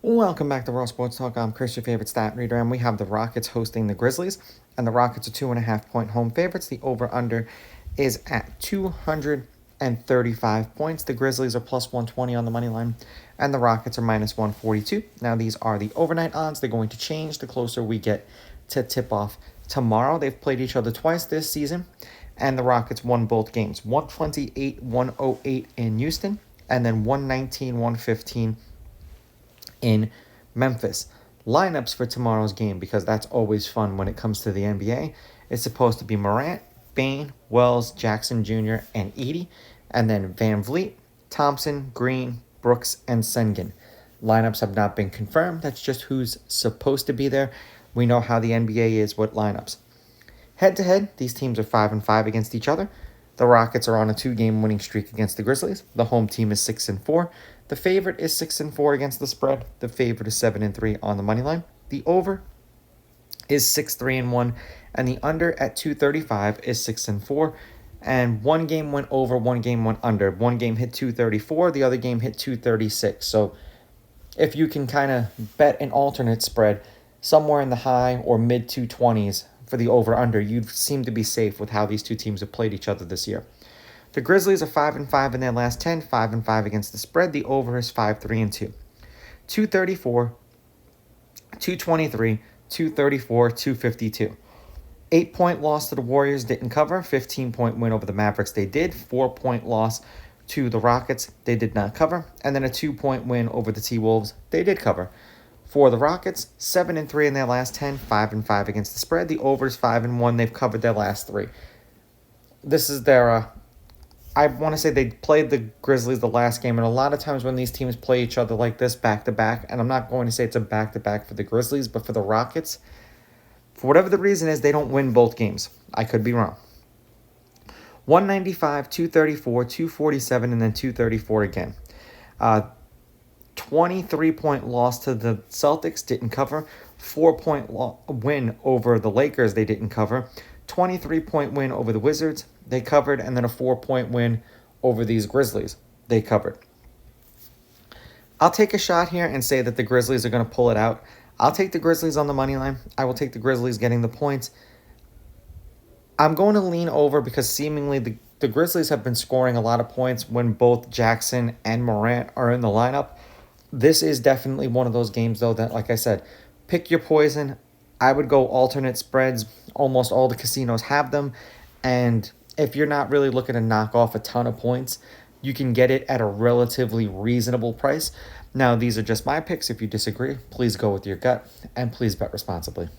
Welcome back to Raw Sports Talk. I'm Chris, your favorite stat reader, and we have the Rockets hosting the Grizzlies, and the Rockets are 2.5-point home favorites. The over/under is at 235 points. The Grizzlies are plus 120 on the money line, and the Rockets are minus 142. Now, these are the overnight odds. They're going to change the closer we get to tip-off tomorrow. They've played each other twice this season, and the Rockets won both games, 128-108 in Houston, and then 119-115 in Memphis. Lineups for tomorrow's game, because that's always fun when it comes to the NBA. It's supposed to be Morant, Bane, Wells, Jackson Jr., and Edey, and then Van Vliet, Thompson, Green, Brooks, and Sengun. Lineups have not been confirmed. That's just who's supposed to be there. We know how the NBA is with lineups. Head-to-head, these teams are 5-5 against each other. The Rockets are on a 2-game winning streak against the Grizzlies. The home team is 6-4. The favorite is 6-4 against the spread. The favorite is 7-3 on the money line. The over is 6-3-1, and the under at 235 is 6-4. And one game went over, one game went under. One game hit 234, the other game hit 236. So if you can kind of bet an alternate spread somewhere in the high or mid 220s for the over-under, you seem to be safe with how these two teams have played each other this year. The Grizzlies are 5-5 in their last 10, 5-5 against the spread. The over is 5-3-2. 234, 223, 234, 252. 8-point loss to the Warriors, didn't cover. 15-point win over the Mavericks, they did. 4-point loss to the Rockets, they did not cover. And then a 2-point win over the T-Wolves, they did cover. For the Rockets, 7-3 in their last 10, 5-5 against the spread. The over is 5-1. They've covered their last 3. This is their I want to say they played the Grizzlies the last game, and a lot of times when these teams play each other like this back-to-back, and I'm not going to say it's a back-to-back for the Grizzlies, but for the Rockets, for whatever the reason is, they don't win both games. I could be wrong. 195, 234, 247, and then 234 again. 23-point loss to the Celtics, didn't cover. 4-point win over the Lakers, they didn't cover. 23-point win over the Wizards, they covered, and then a 4-point win over these Grizzlies, they covered. I'll take a shot here and say that the Grizzlies are going to pull it out. I'll take the Grizzlies on the money line. I will take the Grizzlies getting the points. I'm going to lean over because seemingly the Grizzlies have been scoring a lot of points when both Jackson and Morant are in the lineup. This is definitely one of those games, though, that, like I said, pick your poison. I would go alternate spreads. Almost all the casinos have them. And if you're not really looking to knock off a ton of points, you can get it at a relatively reasonable price. Now, these are just my picks. If you disagree, please go with your gut, and please bet responsibly.